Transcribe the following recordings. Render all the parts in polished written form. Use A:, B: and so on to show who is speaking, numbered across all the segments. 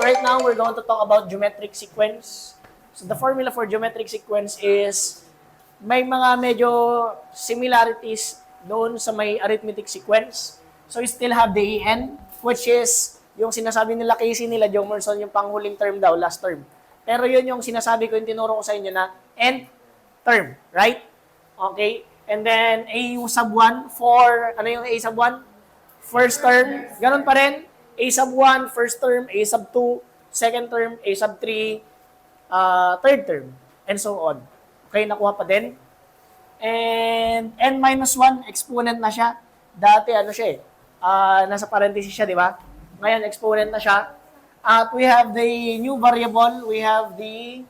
A: right now, we're going to talk about geometric sequence. So the formula for geometric sequence is may mga medyo similarities doon sa may arithmetic sequence. So you still have the EN, which is yung sinasabi nila Casey nila Jomerson, yung panghuling term daw, last term. Pero yun yung sinasabi ko, yung tinuro ko sa inyo na nth term, right? Okay? And then A sub 1 for, ano yung A sub 1? First term. Ganun pa rin. A sub 1, first term, A sub 2, second term, A sub 3, third term, and so on. Okay, nakuha pa din. And n minus 1, exponent na siya. Dati ano siya nasa parenthesis siya, di ba? Ngayon, exponent na siya. At we have the new variable, we have the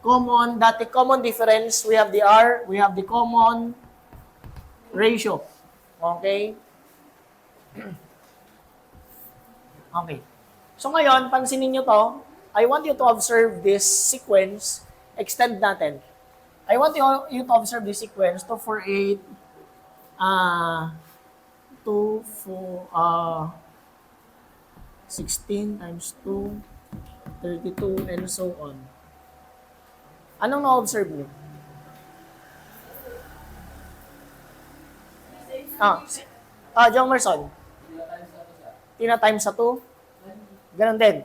A: common difference, we have the R, we have the common ratio. Okay? Okay. So ngayon, pansinin nyo to, I want you to observe this sequence, extend natin. I want you to observe this sequence, 2, 4, 8, 2, 4, 16 times 2, 32, and so on. Anong na-observe nyo? Jomerson. Tina times sa 2. Ganon din.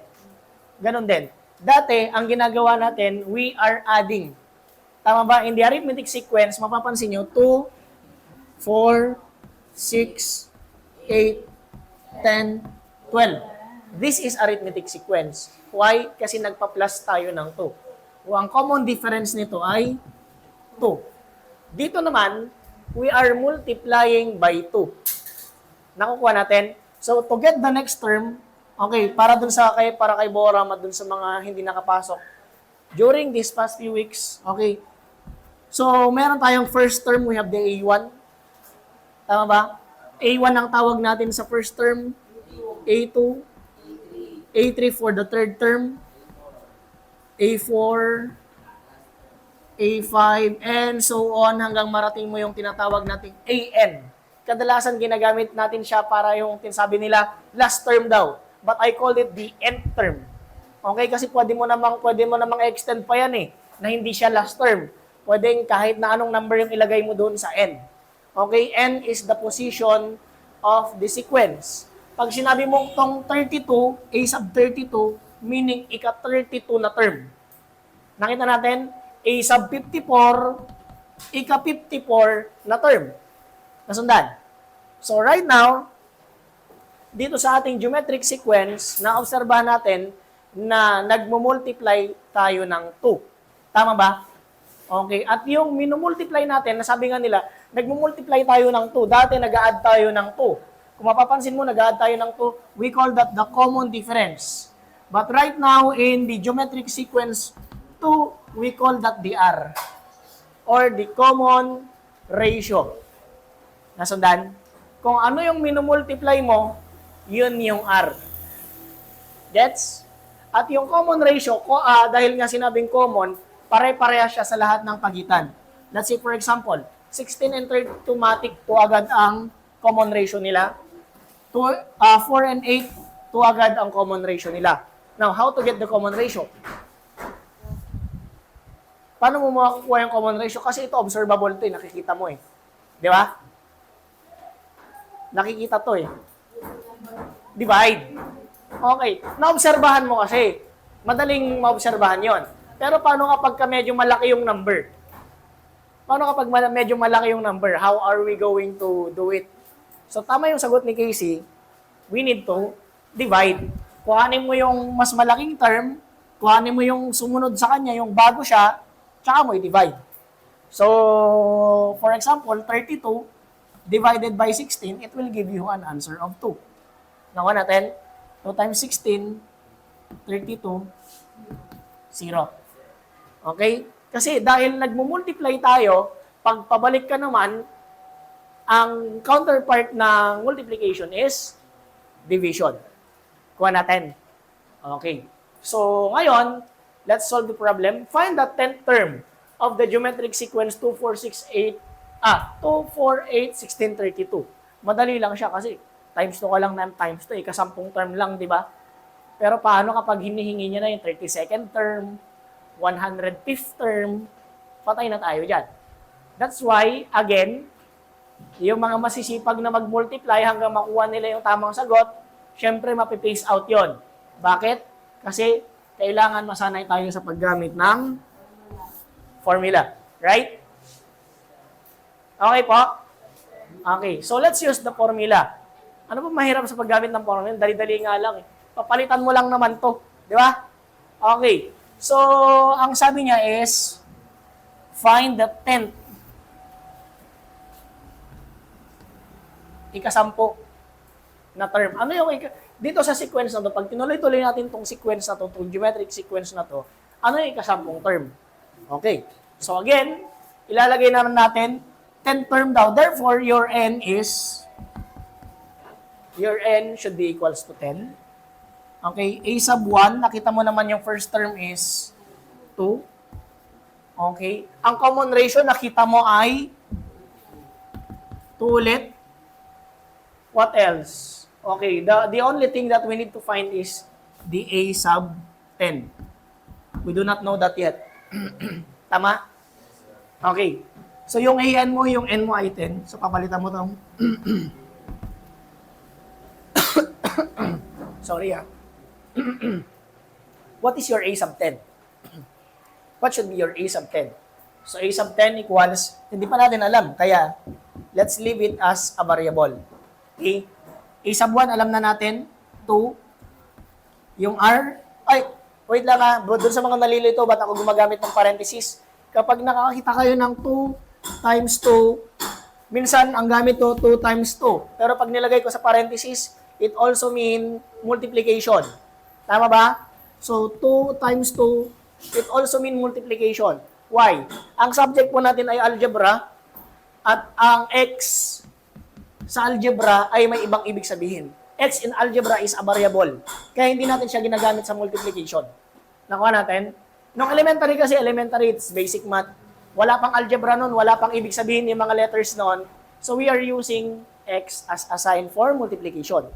A: Ganon din. Dati, ang ginagawa natin, we are adding. Tama ba? In the arithmetic sequence, mapapansin nyo, 2, 4, 6, 8, 10, 12. This is arithmetic sequence. Why? Kasi nagpa-plus tayo ng 2. O ang common difference nito ay 2. Dito naman, we are multiplying by 2. Nakukuha natin. So, to get the next term, okay, para kay Boram at dun sa mga hindi nakapasok. During these past few weeks, okay, so meron tayong first term, we have the A1. Tama ba? A1 ang tawag natin sa first term, A2, A3 for the third term, A4, A5, and so on hanggang marating mo yung tinatawag nating AN. Kadalasan ginagamit natin siya para yung tinsabi nila last term daw. But I call it the nth term. Okay? Kasi pwede mo namang extend pa yan na hindi siya last term. Pwedeng kahit na anong number yung ilagay mo doon sa n. Okay? N is the position of the sequence. Pag sinabi mo tong 32, A sub 32, meaning ika-32 na term. Nakita natin, A sub 54, ika-54 na term. Nasundan? So right now, dito sa ating geometric sequence, na-obserbahan natin na nagmumultiply tayo ng 2. Tama ba? Okay. At yung minumultiply natin, nasabi nga nila, nagmumultiply tayo ng 2. Dati nag-a-add tayo ng 2. Kung mapapansin mo, nag-a-add tayo ng 2. We call that the common difference. But right now, in the geometric sequence 2, we call that the R. Or the common ratio. Nasundan? Kung ano yung minumultiply mo, yun yung R. Gets? At yung common ratio, dahil nga sinabing common, pare-pareha siya sa lahat ng pagitan. Let's say, for example, 16 and 32 matic, 2 agad ang common ratio nila. 4 and 8, 2 agad ang common ratio nila. Now, how to get the common ratio? Paano mo makakuha yung common ratio? Kasi ito, observable ito nakikita mo Di ba? Nakikita to Divide. Okay. Naobserbahan mo kasi. Madaling maobserbahan yon. Pero paano kapag medyo malaki yung number? Paano kapag medyo malaki yung number? How are we going to do it? So, tama yung sagot ni Casey. We need to divide. Kuhanin mo yung mas malaking term, kuhanin mo yung sumunod sa kanya, yung bago siya, tsaka mo i-divide. So, for example, 32 divided by 16, it will give you an answer of 2. Nakuha natin? 2 times 16, 32, 0. Okay? Kasi dahil nagmumultiply tayo, pag pabalik ka naman, ang counterpart ng multiplication is division. Kuha natin. Okay. So, ngayon, let's solve the problem. Find the 10th term of the geometric sequence 2, 4, 8, 16, 32. Madali lang siya kasi Times 2 ka lang ng times 2, ikasampung term lang, di ba? Pero paano kapag hinihingi niya na yung 32nd term, 105th term, patay na tayo dyan. That's why, again, yung mga masisipag na mag-multiply hanggang makuha nila yung tamang sagot, syempre mapipace out yon. Bakit? Kasi kailangan masanay tayo sa paggamit ng formula. Right? Okay po? Okay. So, let's use the formula. Ano ba mahirap sa paggamit ng formula? Dali-dali nga lang. Papalitan mo lang naman to. Di ba? Okay. So, ang sabi niya is, find the 10th. Ikasampu na term. Ano yung dito sa sequence na to, pag tinuloy-tuloy natin tong sequence na to, tong geometric sequence na to, ano yung ikasampung term? Okay. So again, ilalagay naman natin 10 term daw. Therefore, your n should be equals to 10. Okay. A sub 1, nakita mo naman yung first term is 2. Okay. Ang common ratio, nakita mo ay 2 ulit. What else? Okay, the only thing that we need to find is the A sub 10. We do not know that yet. Tama? Okay. So yung AN mo, yung N mo ay 10. So papalitan mo itong... Sorry What is your A sub 10? What should be your A sub 10? So A sub 10 equals, hindi pa natin alam. Kaya, let's leave it as a variable. Okay? A sub 1, alam na natin. 2. Yung R, wait lang doon sa mga nalilito, ba't ako gumagamit ng parenthesis? Kapag nakakita kayo ng 2 times 2, minsan ang gamit to 2 times 2. Pero pag nilagay ko sa parenthesis, it also mean multiplication. Tama ba? So, 2 times 2, it also mean multiplication. Why? Ang subject po natin ay algebra, at ang x sa algebra ay may ibang ibig sabihin. X in algebra is a variable. Kaya hindi natin siya ginagamit sa multiplication. Nakuha natin? Nung elementary kasi, elementary, it's basic math. Wala pang algebra nun, wala pang ibig sabihin yung mga letters nun. So we are using x as a sign for multiplication.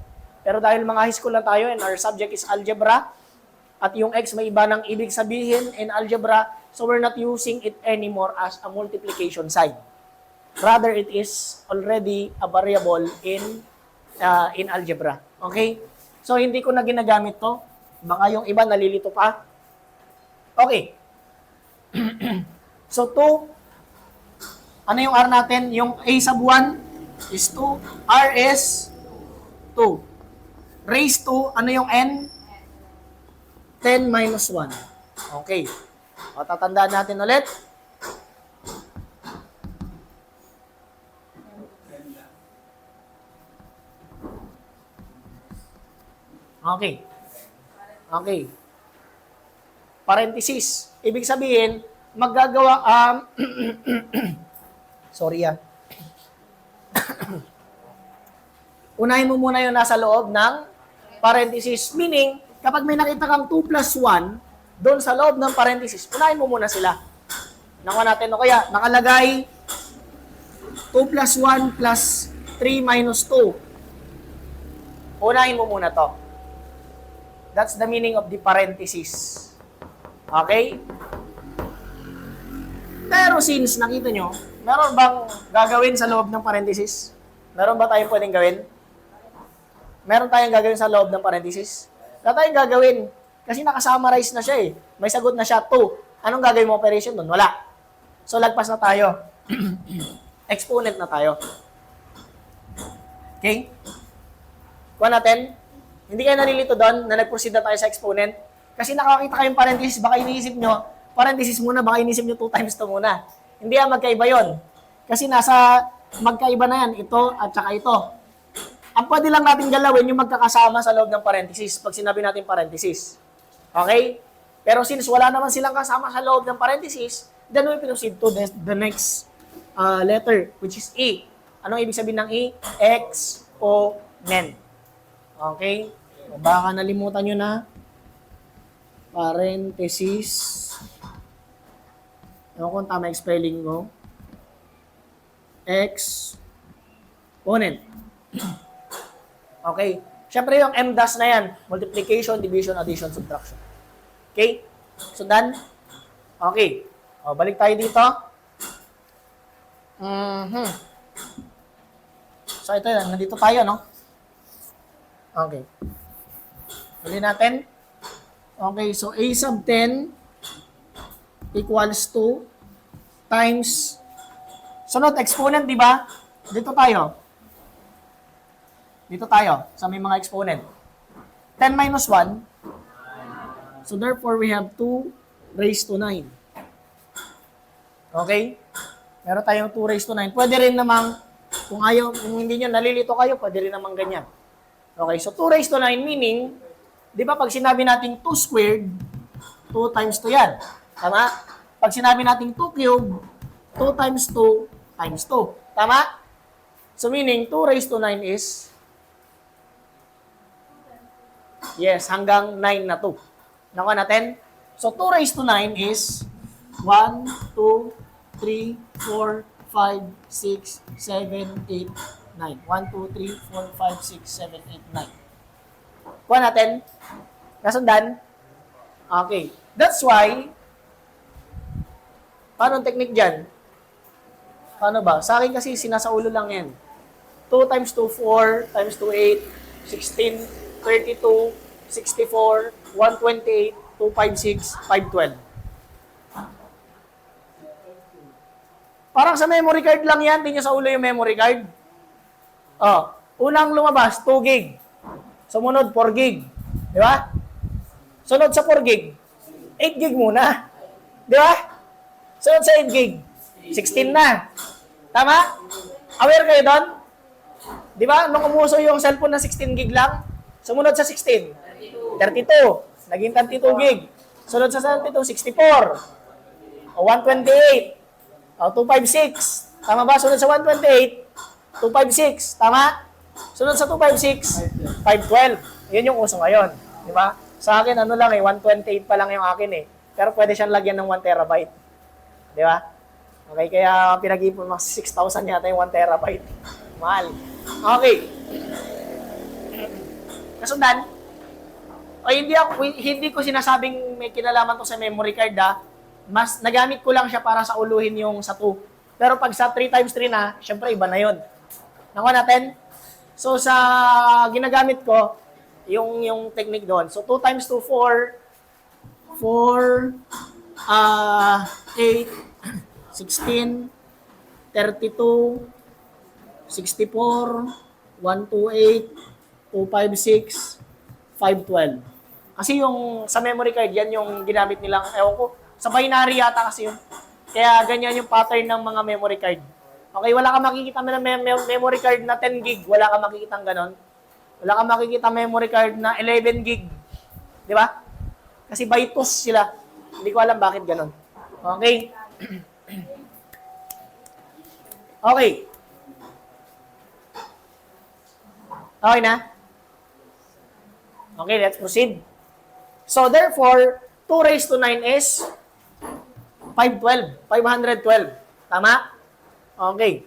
A: Pero dahil mga high school na tayo and our subject is algebra, at yung x may iba ng ibig sabihin in algebra, so we're not using it anymore as a multiplication sign. Rather, it is already a variable in algebra. Okay? So, hindi ko na ginagamit to. Baka yung iba nalilito pa. Okay. So, 2. Ano yung R natin? Yung A sub 1 is 2. R is 2. Raise to, ano yung N? 10 minus 1. Okay. O, tatandaan natin ulit. Okay. Okay. Parenthesis. Ibig sabihin, maggagawa, sorry unahin mo muna yung nasa loob ng parenthesis. Meaning, kapag may nakita kang 2 plus 1, doon sa loob ng parenthesis, unahin mo muna sila. Nakuha natin, o kaya, nakalagay 2 plus 1 plus 3 minus 2. Unahin mo muna to. That's the meaning of the parenthesis. Okay? Pero since nakita nyo, meron bang gagawin sa loob ng parenthesis? Meron ba tayong pwedeng gawin? Meron tayong gagawin sa loob ng parenthesis? Wala tayong gagawin. Kasi nakasummarize na siya eh. May sagot na siya, 2. Anong gagawin mo operation doon? Wala. So, lagpas na tayo. Exponent na tayo. Okay? Kuha natin. Hindi kayo nalilito doon na nag-proceed na tayo sa exponent. Kasi nakakita kayong parenthesis, baka iniisip nyo, parenthesis muna, baka iniisip nyo 2 times 2 muna. Hindi magkaiba yon. Kasi nasa magkaiba na yan, ito at saka ito. Ang pwede lang natin galawin yung magkakasama sa loob ng parenthesis pag sinabi natin parenthesis. Okay? Pero since wala naman silang kasama sa loob ng parenthesis, then we proceed to the next letter, which is E. Anong ibig sabihin ng E? Exponent. Okay? Baka nalimutan nyo na. Parenthesis. Ewan kung tama yung spelling ko. Exponent. Okay? Siyempre yung MDAS na yan, multiplication, division, addition, subtraction. Okay? So, done? Okay. O, balik tayo dito. So, ito yan. Nandito tayo, no? Okay. Uli natin. Okay, so A sub 10 equals to times, sunod, exponent, di ba? Dito tayo. Dito tayo, sa may mga exponent. 10 minus 1. So, therefore, we have 2 raised to 9. Okay? Meron tayong 2 raised to 9. Pwede rin namang, kung ayaw, kung hindi nyo nalilito kayo, pwede rin namang ganyan. Okay, so 2 raised to 9 meaning, di ba pag sinabi natin 2 squared, 2 times 2 yan. Tama? Pag sinabi natin 2 cubed, 2 times 2 times 2. Tama? So meaning, 2 raised to 9 is, yes, hanggang 9 na 2. Nakuha natin? So 2 raised to 9 is 1, 2, 3, 4, 5, 6, 7, 8, 9. 1, 2, 3, 4, 5, 6, 7, 8, 9. Kuha natin. Nasundan? Okay. That's why, paano ang technique dyan? Paano ba? Sa akin kasi sinasaulo lang yan. 2 times 2, 4, times 2, 8, 16, 32, 64, 128, 256, 512. Parang sa memory card lang yan, hindi nyo sa ulo yung memory card. Oh, unang lumabas, 2 gig. Sumunod, 4 gig. Di ba? Sunod sa 4 gig, 8 gig muna. Di ba? Sunod sa 8 gig, 16 na. Tama? Aware kayo doon? Di ba? Nung umuso yung cellphone na 16 gig lang, sumunod sa 16, 32. Naging 32 gig. Sunod sa 32, 64. O 128. O 256. Tama ba? Sunod sa 128, 256. Tama? Sunod sa 256, 512. Yun yung uso ngayon. Di ba? Sa akin, ano lang 128 pa lang yung akin Pero pwede siyang lagyan ng 1 terabyte. Di ba? Okay, kaya pinag-ipon mas 6,000 yata yung 1 terabyte. Mahal. Okay. Kasundan? O hindi ko sinasabing may kinalaman to sa memory card Mas nagamit ko lang siya para sa uluhin yung sa 2. Pero pag sa 3 times 3 na, syempre iba na yun. Nakuha natin? So sa ginagamit ko, yung technique doon. So 2 times 2, 4, 8, 16, 32, 64, 128, 256, 512. Kasi yung sa memory card, yan yung ginamit nilang, ewan ko, sa binary yata kasi yun. Kaya ganyan yung pattern ng mga memory card. Okay, wala ka makikita na memory card na 10 gig. Wala ka makikita ganon. Wala ka makikita memory card na 11 gig. Di ba? Kasi bytos sila. Hindi ko alam bakit ganon. Okay? Okay. Okay na? Okay, let's proceed. So, therefore, 2 raised to 9 is 512. Tama? Okay.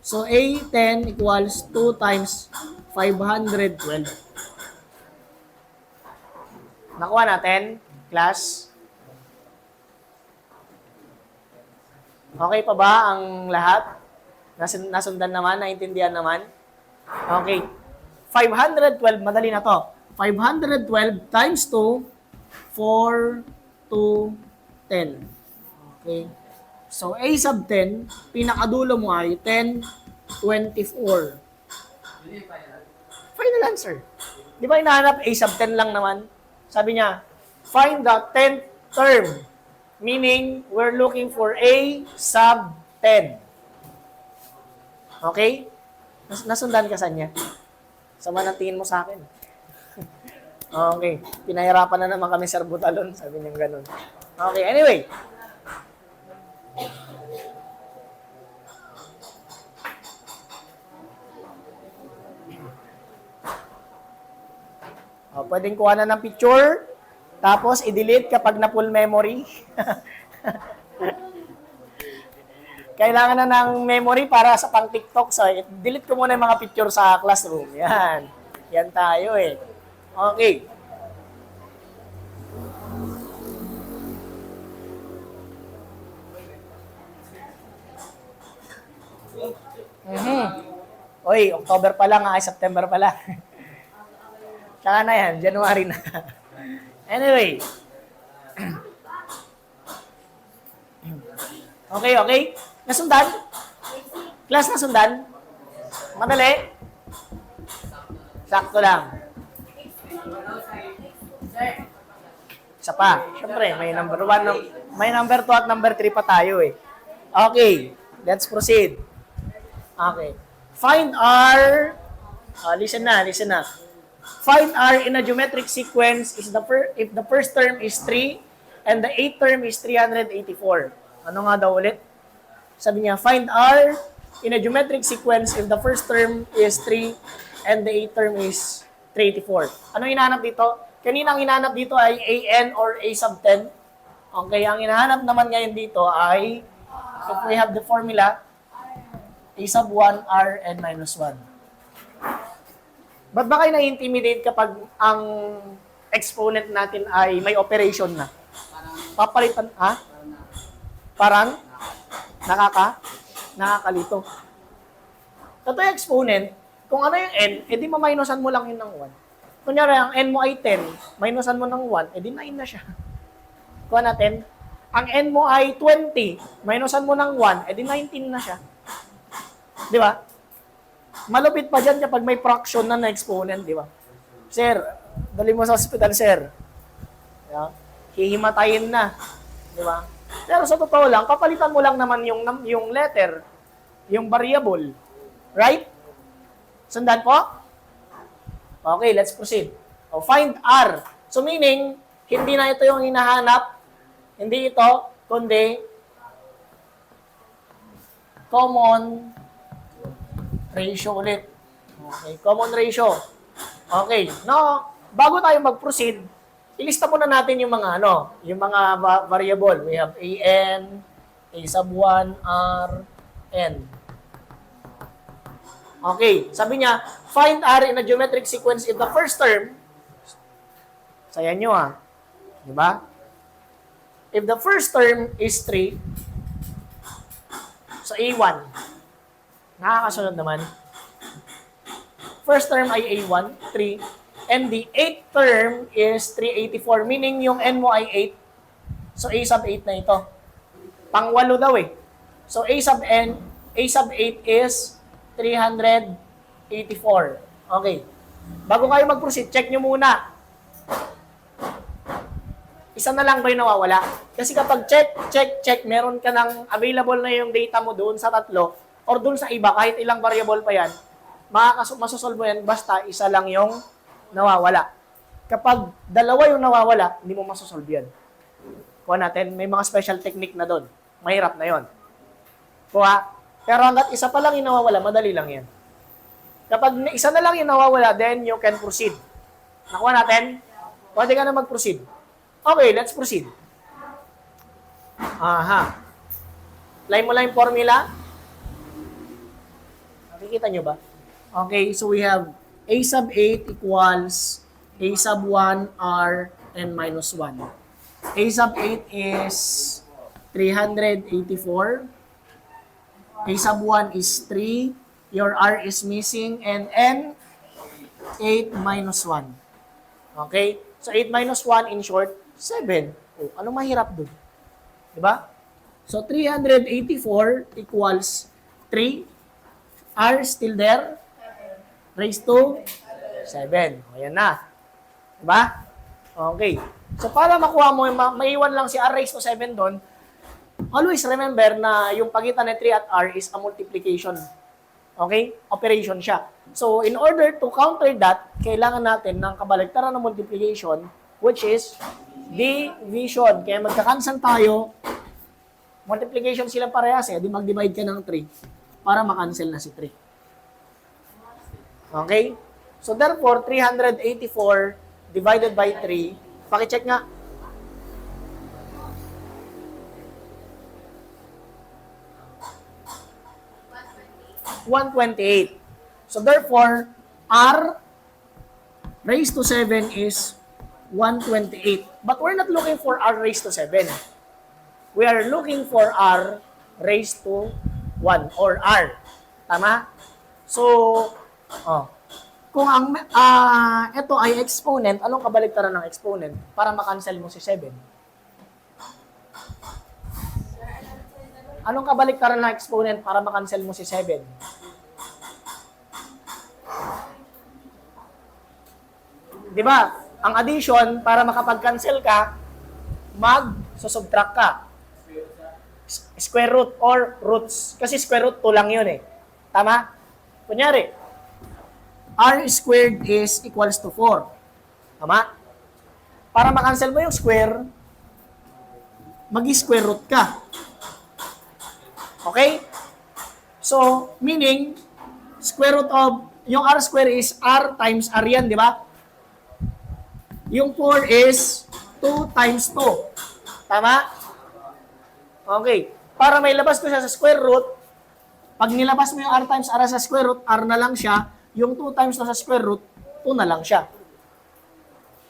A: So, A10 equals 2 times 512. Nakuha natin, class. Okay pa ba ang lahat? Nasundan naman, naintindihan naman? Okay. 512, madali na to. 512 times 2, 4, 2, 10. Okay. So, A sub 10, pinakadulo mo ay 10, 24. Final answer. Di ba hinahanap A sub 10 lang naman? Sabi niya, find the 10th term. Meaning, we're looking for A sub 10. Okay? Nasundan ka sa niya? Sama ng tingin mo sa akin. Okay. Pinahirapan na naman kami, Sir Butalon. Sabi niya ganun. Okay, anyway. Pwedeng kuha na ng picture, tapos i-delete kapag na full memory. Kailangan na ng memory para sa pang TikTok. So, delete ko muna yung mga picture sa classroom. Yan. Yan tayo eh. Okay. Mhm. Oy, October pa lang, ay September pa lang. Tsaka na yan, January na. Anyway. Okay, okay. Nasundan? Class nasundan? Madali? Sakto lang. Isa pa. Siyempre, may number 1, may number 2 at number 3 pa tayo eh. Okay, let's proceed. Okay. Find R, listen na. Find R in a geometric sequence is if the first term is 3 and the 8th term is 384. Ano nga daw ulit? Sabi niya, find R in a geometric sequence if the first term is 3 and the 8th term is 384. Ano hinahanap dito? Kanina ang hinahanap dito ay AN or A sub 10. Okay, ang hinahanap naman ngayon dito ay, if we have the formula, A sub 1, R, N minus 1. Ba't ba kayo na-intimidate kapag ang exponent natin ay may operation na? Papalitan, ha? Parang? Nakakalito. Totoo yung exponent, kung ano yung n, edi maminusan mo lang yun ng 1. Kunyari, ang n mo ay 10, minusan mo ng 1, edi 9 na siya. Kuha natin, ang n mo ay 20, minusan mo ng 1, edi 19 na siya. Di ba? Malupit pa dyan kapag may fraction na exponent, di ba? Sir, dali mo sa hospital, sir. Yeah. Hihimatayin na. Di ba? Pero sa totoo lang, papalitan mo lang naman yung letter, yung variable. Right? Sundan po? Okay, let's proceed. O, find R. So meaning, hindi na ito yung hinahanap. Hindi ito, kundi common ratio ulit. Okay, common ratio. Okay, now, bago tayo mag-proceed, ilista muna natin yung mga yung mga variable. We have AN, A sub 1, R, N. Okay, sabi niya, find R in a geometric sequence if the first term, sayan nyo di ba? If the first term is 3, so A1, nakakasunod naman. First term ay A1, 3, and the 8th term is 384, meaning yung N mo ay 8. So A sub 8 na ito. Pang-8 daw eh. So A sub 8 is 384. Okay. Bago kayo mag-proceed, check nyo muna. Isa na lang ba yung nawawala? Kasi kapag check, meron ka ng available na yung data mo doon sa tatlo or doon sa iba, kahit ilang variable pa yan, masosolve mo yan basta isa lang yung nawawala. Kapag dalawa yung nawawala, hindi mo masosolve yan. Kuha natin, may mga special technique na doon. Mahirap na yon. Kuha. Pero hanggat isa pa lang yung nawawala, madali lang yan. Kapag isa na lang yung nawawala, then you can proceed. Nakuha natin? Pwede ka na mag-proceed. Okay, let's proceed. Aha. Line mo lang yung formula. Nakikita nyo ba? Okay, so we have A sub 8 equals A sub 1 R N minus 1. A sub 8 is 384. A sub 1 is 3. Your R is missing. And N, 8 minus 1. Okay? So 8 minus 1 in short, 7. Oh, ano mahirap dun? Diba? So 384 equals 3. R still there? Raised to 7. O, yan na. Diba? Okay. So para makuha mo, maiwan lang si R raised to 7 doon, always remember na yung pagitan ng 3 at R is a multiplication. Okay? Operation siya. So in order to counter that, kailangan natin ng kabaligtaran ng multiplication, which is division. Kaya magka-cancel tayo, multiplication sila parehas di mag-divide ka ng 3 para makancel na si 3. Okay? So therefore, 384 divided by 3, pakicheck nga. $128. So therefore, R raised to 7 is 128. But we're not looking for r raised to 7. We are looking for r raised to 1 or r. Tama? So, kung ang ito ay exponent, anong kabaligtaran ng exponent para makancel mo si 7? Anong kabaligtaran ng exponent para makancel mo si 7? Di ba? Ang addition, para makapag-cancel ka, mag-subtract ka. Square root or roots. Kasi square root 2 lang yun eh. Tama? Kunyari, r squared is equals to 4. Tama? Para makancel mo yung square, mag-square root ka. Okay? So, meaning, square root of, yung r square is r times r yan, di ba? Yung 4 is 2 times 2. Tama? Okay. Para may labas ko siya sa square root, pag nilabas mo yung r times r sa square root, r na lang siya. Yung 2 times na sa square root, 2 na lang siya.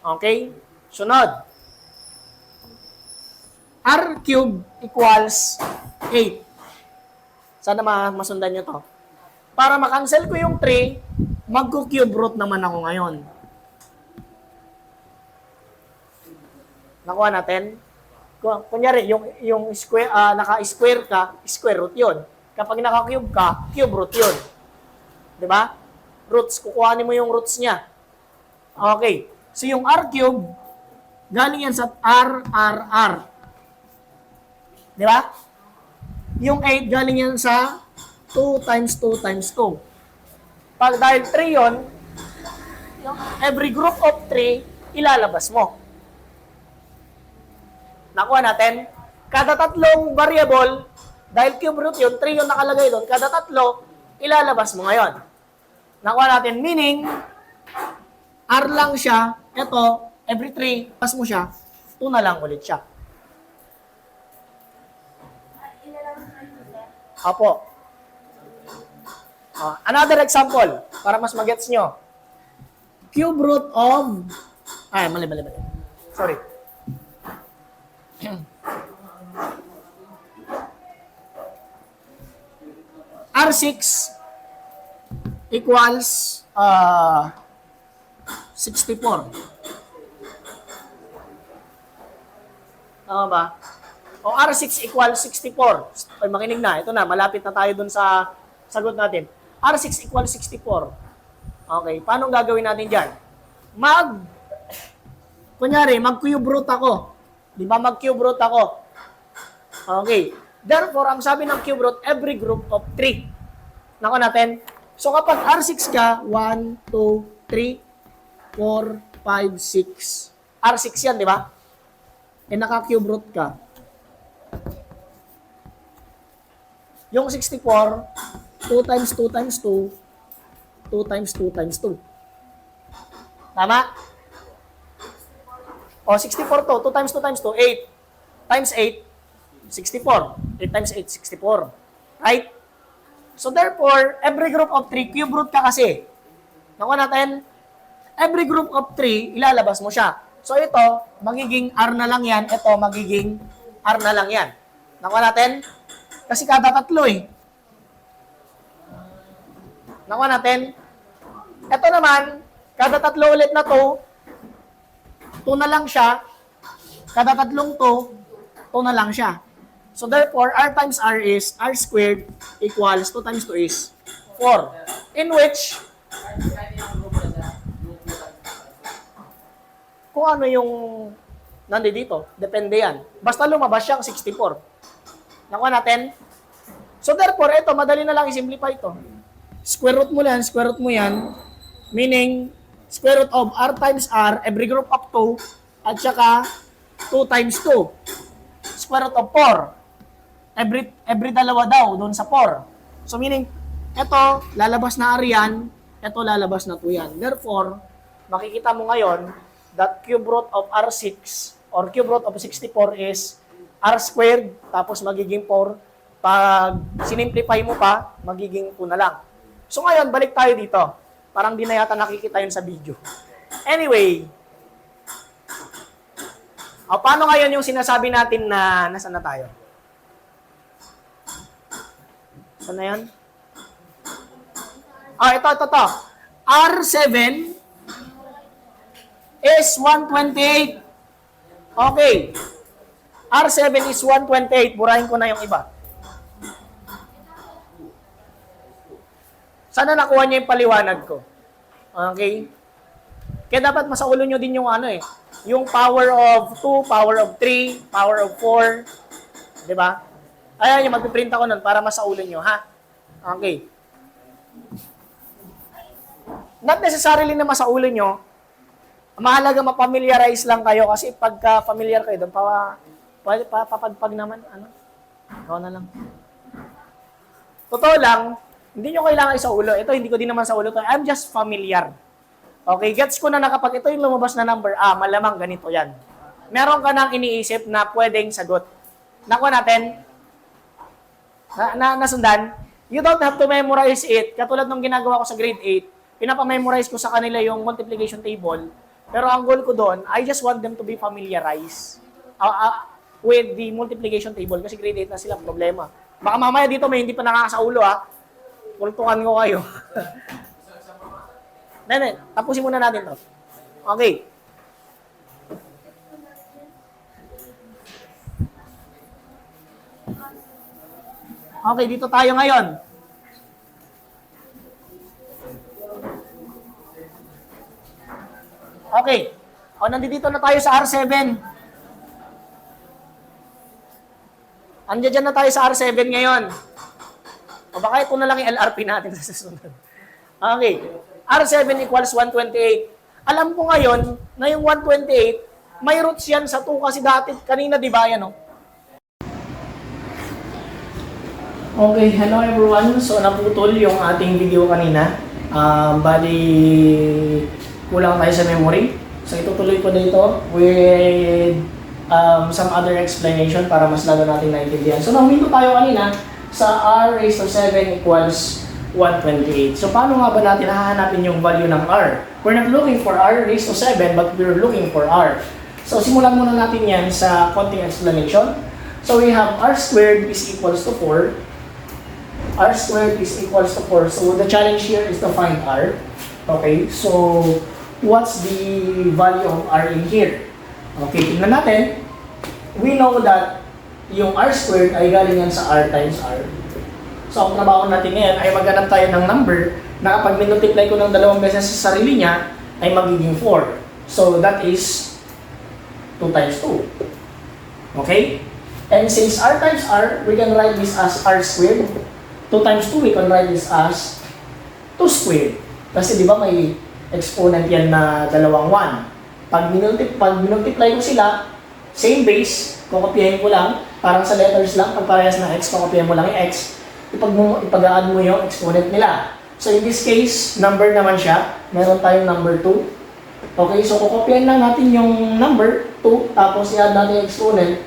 A: Okay? Sunod. R cubed equals 8. Sana masundan nyo to. Para makancel ko yung 3, magko-cube root naman ako ngayon. Nakuha natin? Kunyari, yung square, naka-square ka, square root yun. Kapag naka-cube ka, cube root yun. Diba? Roots, kukuhanin mo yung roots niya. Okay. So, yung r cube, galing yan sa r. Diba? Yung 8, galing yan sa 2 times 2 times 2. Pag dahil 3 yun, every group of 3, ilalabas mo. Nakuha natin, kada tatlong variable, dahil cube root yun, 3 yung nakalagay doon, kada tatlo, ilalabas mo ngayon. Nakuha natin, meaning, r lang siya, ito, every 3, pas mo siya, 2 na lang ulit siya. Apo. Another example, para mas magets nyo. Cube root of, mali. Sorry. R6 equals 64. Tama ba? O R6 equals 64. Ay, makinig na. Ito na, malapit na tayo dun sa sagot natin. R6 equals 64. Okay, paano gagawin natin dyan? Kunyari, mag-cube root ako. Di ba mag-cube root ako? Okay. Therefore, ang sabi ng cube root, every group of 3. Nako natin. So, kapag R6 ka, 1, 2, 3, 4, 5, 6. R6 yan, di ba? Naka-cube root ka. Yung 64, 2 times 2 times 2, 2 times 2 times 2. Tama? O, 64 to. 2 times 2 times 2, 8. Times 8, 64. 8 times 8, 64. Right? So, therefore, every group of 3, cube root ka kasi. Nakuha natin, every group of 3, ilalabas mo siya. So, ito, magiging R na lang yan. Ito, magiging R na lang yan. Nakuha natin? Kasi kada tatlo eh. Nakuha natin? Ito naman, kada tatlo ulit na to, 2 na lang siya. Kada tatlong to, 2 na lang siya. So therefore, r times r is r squared equals 2 times 2 is 4. In which, kung ano yung nandito, depende yan. Basta lumabas siyang 64. Nakuha natin? So therefore, ito, madali na lang i-simplify ito. Square root mo yan, meaning, square root of r times r, every group of 2, at saka 2 times 2. Square root of 4. Every dalawa daw, doon sa 4. So meaning, ito, lalabas na r yan, ito, lalabas na 2 yan. Therefore, makikita mo ngayon, that cube root of r6, or cube root of 64 is r squared, tapos magiging 4. Pag sinimplify mo pa, magiging 2 na lang. So ngayon, balik tayo dito. Parang di na yata nakikita yun sa video. Anyway, paano ngayon yung sinasabi natin na nasaan na tayo? Saan na yan? Ito. R7 is 128. Okay. R7 is 128. Burahin ko na yung iba. Sana nakuha niyo yung paliwanag ko. Okay? Kaya dapat masaulo nyo din yung yung power of 2, power of 3, power of 4. Diba? Ayan, yung magpiprint ako nun para masaulo nyo, ha? Okay. Not necessarily na masaulo nyo. Mahalaga mapamiliarize lang kayo kasi pagka familiar kayo doon, papagpag naman, ikaw na lang. Totoo lang, hindi nyo kailangan sa ulo. Ito, hindi ko din naman sa ulo to. I'm just familiar. Okay, gets ko na kapag ito yung lumabas na number, malamang ganito yan. Meron ka nang iniisip na pwedeng sagot. Nakuha natin? Nasundan? You don't have to memorize it. Katulad nung ginagawa ko sa grade 8, pinapamemorize ko sa kanila yung multiplication table. Pero ang goal ko doon, I just want them to be familiarized with the multiplication table kasi grade 8 na sila, problema. Baka mamaya dito may hindi pa nakakasaulo, Kultungan ko kayo. Tapusin muna natin to. Okay. Okay, dito tayo ngayon. Okay. Nandito na tayo sa R7. Andiyan na tayo sa R7 ngayon. Baka ito na lang yung LRP natin sa susunod. Okay. R7 equals 128. Alam ko ngayon na yung 128, may roots yan sa 2 kasi dati, kanina di ba yan, Okay, hello everyone. So, naputol yung ating video kanina. Bali, kulang tayo sa memory. So, itutuloy ko dito with some other explanation para mas lalo natin naintindihan. So, nahuminto tayo kanina sa R raised to 7 equals 128. So, paano nga ba natin hahanapin yung value ng R? We're not looking for R raised to 7, but we're looking for R. So, simulan muna natin yan sa konting explanation. So, we have R squared is equals to 4. R squared is equals to 4. So, the challenge here is to find R. Okay, so, what's the value of R in here? Okay, tingnan natin. We know that yung R squared ay galing yan sa R times R. So, ang trabaho natin ngayon ay maghanap tayo ng number na kapag minultiply ko ng dalawang beses sa sarili niya, ay magiging 4. So, that is 2 times 2. Okay? And since R times R, we can write this as R squared. 2 times 2, we can write this as 2 squared. Kasi di ba may exponent yan na dalawang 1. Pag minultiply ko sila, same base, kukopiyahin ko lang, parang sa letters lang, pag parehas na x, kukopiyahin mo lang yung x, ipag-add mo yung exponent nila. So in this case, number naman siya, meron tayong number 2. Okay, so kukopiyahin lang natin yung number 2, tapos i-add natin yung exponent,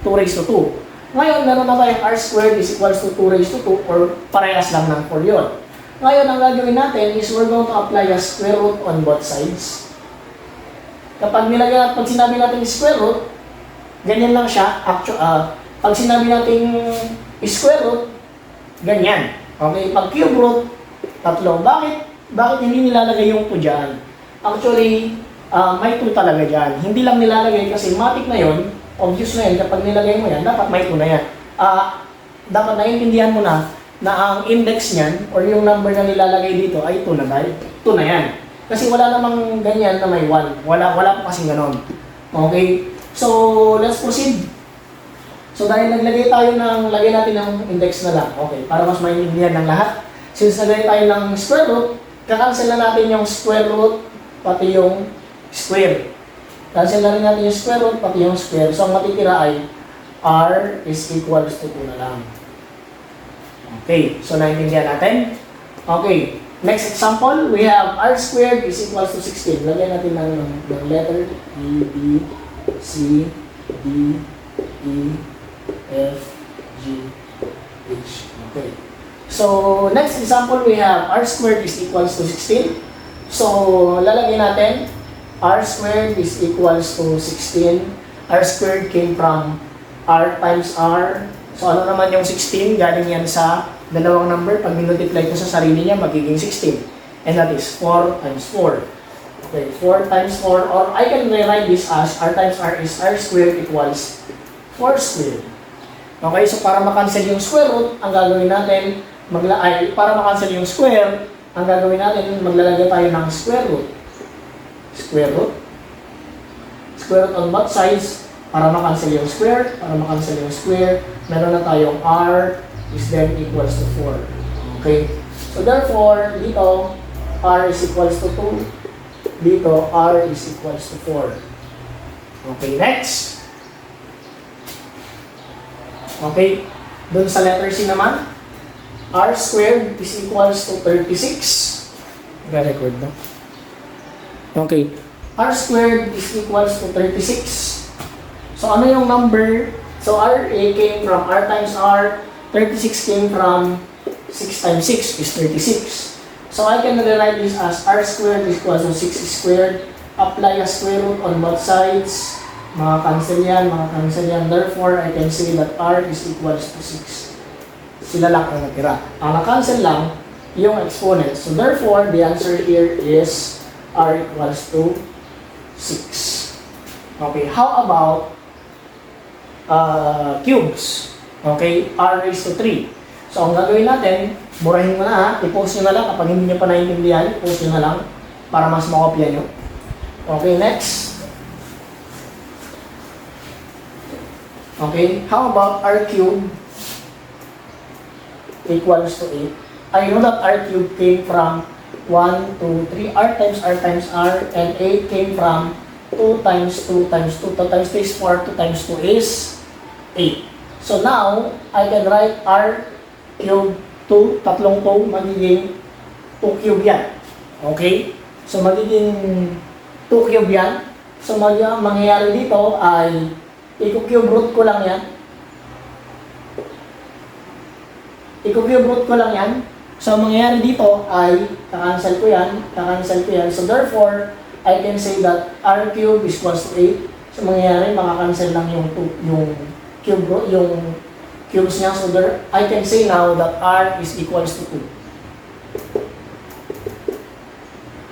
A: 2 raised to 2. Ngayon, meron na tayong r squared is equals to 2 raised to 2 or parehas lang ng 4 yun. Ngayon, ang gagawin natin is we're going to apply a square root on both sides. Kapag pag sinabi natin square root, ganyan lang siya. Pag sinabi natin square root, ganyan. Okay, pag cube root, 3. Bakit hindi nilalagay yung 2 dyan? Actually, may 2 talaga dyan. Hindi lang nilalagay kasi matik na yon, obvious na yan, kapag nilagay mo yan, dapat may 2 na yan. Dapat naiintindihan mo na ang index niyan or yung number na nilalagay dito ay 2 na dahil 2 na yan. Kasi wala namang ganyan na may 1. Wala pa kasing ganon. Okay? So, let's proceed. So, dahil lagay natin ng index na lang. Okay, para mas maintindihan ng lahat. Since naglagay tayo ng square root, kakancel na natin yung square root pati yung square. Cancel na rin natin yung square root, pati yung square. So, ang matitira ay r is equals to 2 na lang. Okay, so naintindihan natin. Okay, next example, we have r squared is equals to 16. Lagyan natin ng letter A, B, C, D, E, F, G, H. Okay. So, next example, we have r squared is equals to 16. So, lalagyan natin r squared is equals to 16. R squared came from r times r. So ano naman yung 16? Galing yan sa dalawang number. Pag minultiply ko sa sarili niya, magiging 16. And that is 4 times 4. Okay, 4 times 4, or I can rewrite this as r times r is r squared equals 4 squared. Okay, so para makancel yung square root, ang gagawin natin, para makancel yung square, ang gagawin natin, maglalagay tayo ng square root. Square root. Square root on both sides, para makancel yung square, meron na tayong r is then equals to 4. Okay, so therefore, dito, r is equals to 2. Dito, r is equals to 4. Okay, next. Okay, dun sa letter C naman, r squared is equals to 36. Record no? Okay, r squared is equals to 36. So, ano yung number? So, r came from r times r, 36 came from 6 times 6 is 36. So, I can rewrite this as r squared is equals to 6 squared. Apply a square root on both sides. Mga-cancel yan. Therefore, I can say that r is equals to 6. Sila lang ang natira. Ang na-cancel lang, yung exponent. So, therefore, the answer here is r equals to 6. Okay, how about cubes? Okay, r raised to 3. So, ang gagawin natin, murahin mo na ha. I-post nyo na lang. Kapag hindi nyo pa naiintindihan, i-post nyo na lang para mas makopya nyo. Okay, next. Okay, how about r cubed equals to 8? I know that r cubed came from 1, 2, 3, r times r, and 8 came from 2 times 2 times 2. 2 times 2 is 4, 2 times 2 is 8. So now, I can write r cube 2, tatlong 2, magiging 2 cube yan. Okay? So, magiging 2 cube yan. So, mangyayari dito ay i-cube root ko lang yan. I-cube root ko lang yan. So, mangyayari dito ay kakancel ko yan. So, therefore, I can say that r cube is equals to 8. So, mangyayari, makakancel lang yung cube root, yung cubes niya. So there, I can say now that r is equals to 2.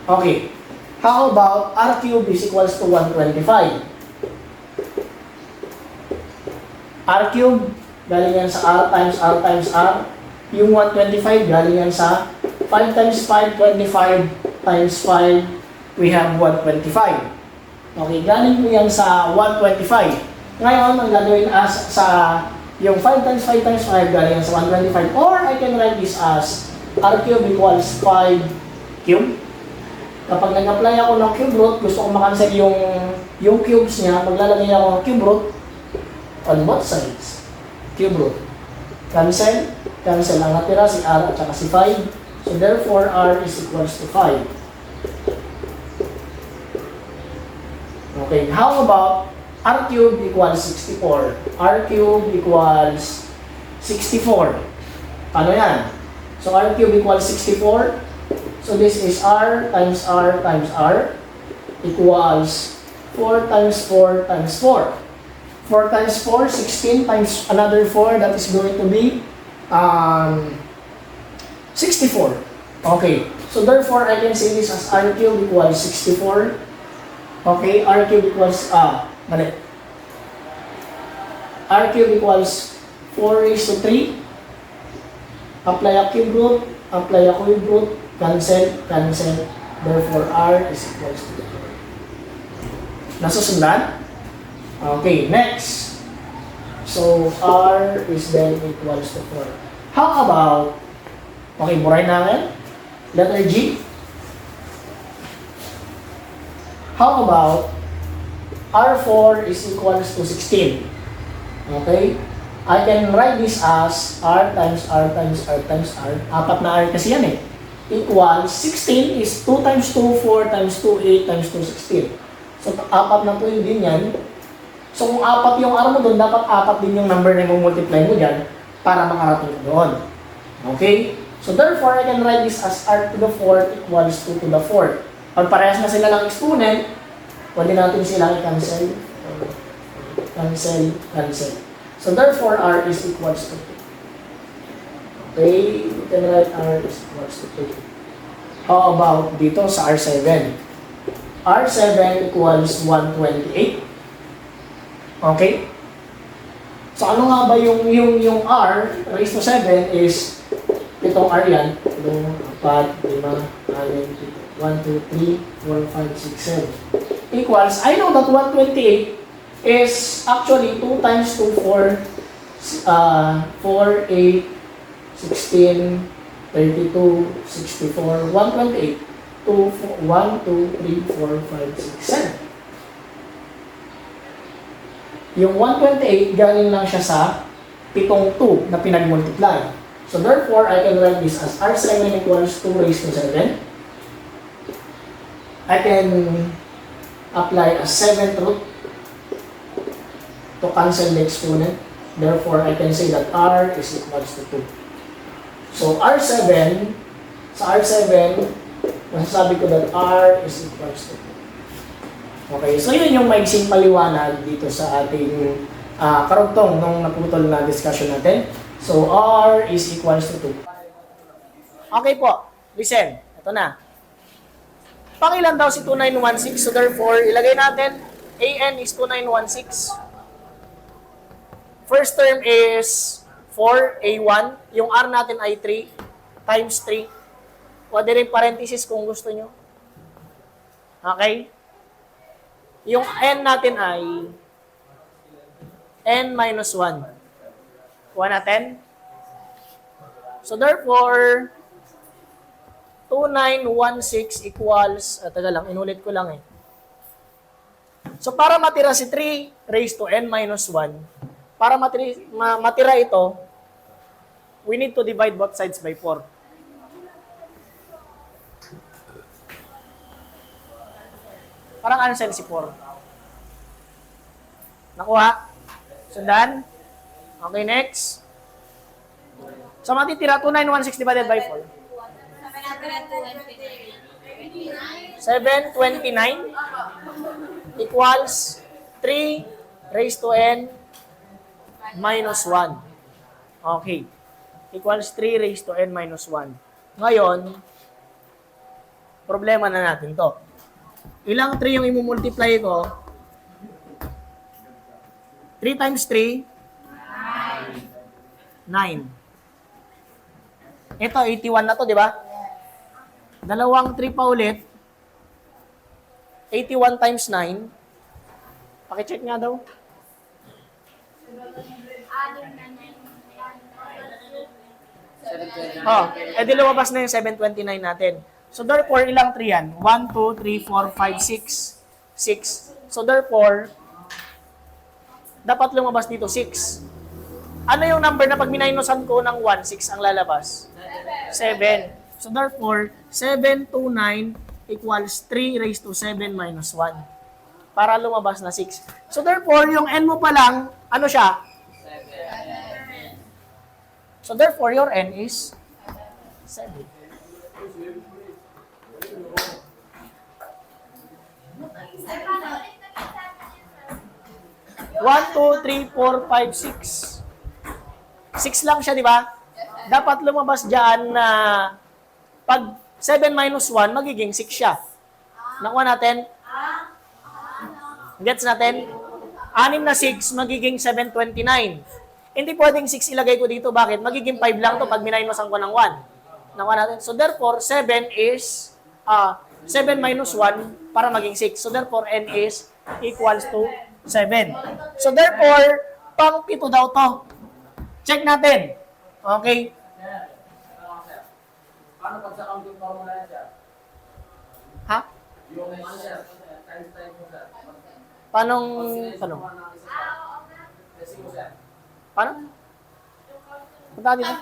A: Okay. How about r cube is equals to 125? R cube, galing yan sa r times r times r. Yung 125, galing yan sa 5 times 5, 25 times 5, we have 125. Okay, galing po yan sa 125. Ngayon, ang gagawin as sa yung 5 times 5 times 5 galing sa 125. Or I can write this as r cube equals 5 cube. Kapag nag-apply ako ng cube root, gusto ko makancel yung cubes niya, maglalagay ako ng cube root on both sides. Cube root. Cancel. Cancel ang natira si r at saka si 5. So therefore, r is equals to 5. Okay, how about r cube equals 64. R cube equals 64. Paano yan? So, r cube equals 64. So, this is r times r times r equals 4 times 4 times 4. 4 times 4, 16 times another 4, that is going to be 64. Okay. So, therefore, I can say this as r cube equals 64. Okay, r cube equals, mali. R cube equals 4 raised to 3. Apply a cube root. Cancel. Therefore, r is equals to 2. Nasusundan? Okay, next. So, r is then equals to 4. How about, okay, buray namin. Letter G. How about r4 is equals to 16? Okay? I can write this as r times r times r times r. Apat na r kasi yan eh. Equals 16 is 2 times 2, 4 times 2, 8 times 2, 16. So, apat na 2 din yan. So, kung apat yung r mo doon, dapat apat din yung number na multiply mo dyan para makarating ka doon. Okay? So, therefore, I can write this as r to the 4th equals 2 to the 4th. Pag parehas na sila ng exponent, Pwede natin silang i-cancel. Cancel, cancel. So therefore, R is equals to 2. Okay, you can write R is equals to 2. How about dito sa R7? R7 equals 128. Okay? So ano nga ba yung R raised to 7 is itong R yan. 4, 5, 6, 1, 2, 3, 4, 5, 6, 7 equals, I know that 128 is actually 2 times 2, 4, 4, 8, 16, 32, 64, 128, 2, 1, 2, 3, 4, 5, 6, 7. Yung 128, galing lang siya sa pitong 2 na pinag-multiply. So therefore, I can write this as R7 equals 2 raised to 7. I can apply a 7th root to cancel the exponent. Therefore, I can say that R is equals to 2. So R7, sa R7, masasabi ko that R is equals to 2. Okay, so yun yung maiksing paliwanag dito sa ating karugtong nung naputol na discussion natin. So R is equals to 2. Okay po, listen, ito na. Pangilan daw si 2916, so therefore, ilagay natin, AN is 2916. First term is 4, A1. Yung R natin ay 3 times 3. Pwede rin parenthesis kung gusto nyo. Okay? Yung N natin ay N minus 1. Kuha natin. So therefore, 2916 equals, taga lang, inulit ko lang eh. So para matira si 3 raised to N minus 1, para matira ito, we need to divide both sides by 4. Parang answer si 4. Nakuha? Sundan? Okay, next. So matitira 2916 divided by 4. 729 equals 3 raised to N minus 1. Okay. Equals 3 raised to N minus 1. Ngayon, problema na natin to. Ilang 3 yung imumultiply ko? 3 times 3? 9. Ito, 81 na to, di ba? Dalawang 3 pa ulit. 81 times 9. Pakicheck nga daw. Oh, edi lumabas na yung 729 natin. So therefore, ilang 3 yan? 1, 2, 3, 4, 5, 6. 6. So therefore, dapat lumabas dito 6. Ano yung number na pag minusan ko ng 1, 6 ang lalabas? 7. So therefore, 729 equals 3 raised to 7 minus 1. Para lumabas na 6. So therefore, yung n mo pa lang, ano siya? 7. So therefore, your n is 7. 1, 2, 3, 4, 5, 6. 6 lang siya, di ba? Dapat lumabas dyan na pag 7 minus 1, magiging 6 siya. Nakuha natin? Gets natin? 6 na 6, magiging 729. Hindi pwedeng 6 ilagay ko dito. Bakit? Magiging 5 lang to pag minusan ko ng 1. Nakuha natin? So therefore, 7 is 7 minus 1 para maging 6. So therefore, n is equals to 7. So therefore, pang 7 daw to. Check natin. Okay?
B: Paano pag sa counting formula yan, sir?
A: Ha?
B: Yung sir, times mo, sir.
A: Paano?
B: Kasi mo, sir.
A: Paano? Punta dito.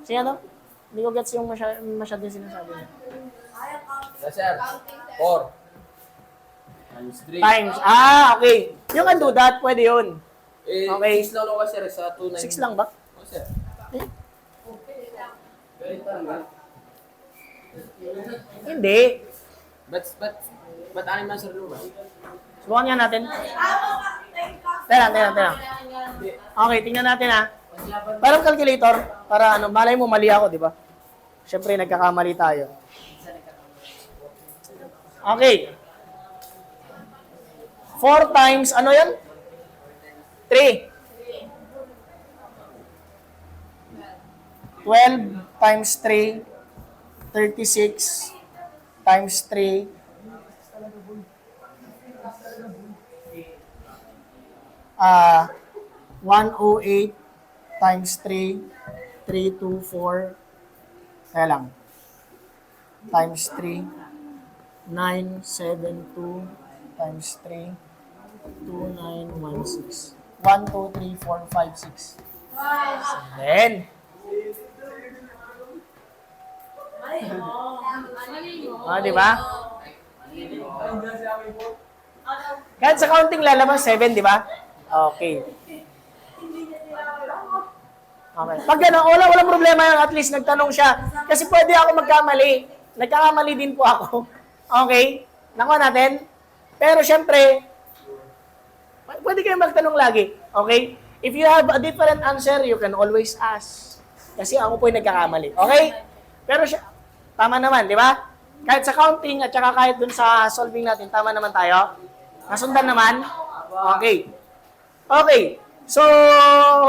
A: Sige ano? Hindi ko gets yung masyado yung sinasabi niya.
B: Yes, sir. 4 times 3.
A: Times. Okay. You can do that. Pwede yun. Okay.
B: 6 lang ako, sir, sa 2, 9.
A: 6 lang ba?
B: O, sir.
A: Eh?
B: Ganito lang, ba?
A: Hindi.
B: Ba't anim na sir luma?
A: Subukan nga natin. Tera. Okay, tingnan natin ha. Parang calculator, para ano, malay mo mali ako, di ba? Siyempre, nagkakamali tayo. Okay. 4 times, ano yan? 3. 12 times 3, 36 times 3, 108 times 3, 324, kaya lang, times 3, 972 times 3, 2916. 1, 2, 3, 4, 5, 6. 7. Di ba? Kahit sa counting lalabas 7, di ba? Okay. Okay. Pag gano'n, walang problema yun. At least nagtanong siya. Kasi pwede ako magkamali. Nagkakamali din po ako. Okay? Nakuha natin. Pero syempre, pwede kayo magtanong lagi. Okay? If you have a different answer, you can always ask. Kasi ako po yung nagkakamali. Okay? Pero siya, tama naman, di ba? Kahit sa counting at saka kahit dun sa solving natin, tama naman tayo. Nasundan naman? Okay. Okay. So,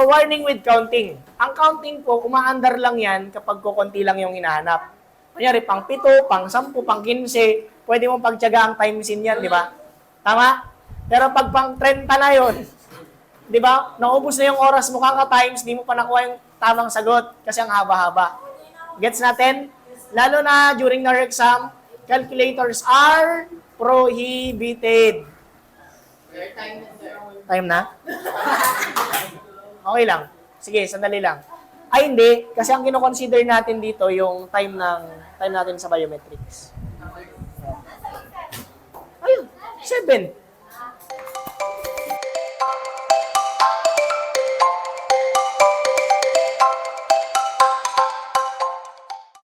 A: warning with counting. Ang counting po, umaandar lang yan kapag kukunti lang yung hinahanap. Kunyari, pang 7, pang 10, pang 15, pwede mong pagtyaga ang timesin yan, di ba? Tama? Pero pag pang 30 na yun, di ba? Naubos na yung oras mo kaka-times, di mo pa nakuha yung tamang sagot kasi ang haba-haba. Gets natin? Lalo na during our exam, calculators are prohibited. Time na? Okay lang. Sige, sandali lang. Ay, hindi. Kasi ang kino-consider natin dito yung time natin sa biometrics. Ayun, 7.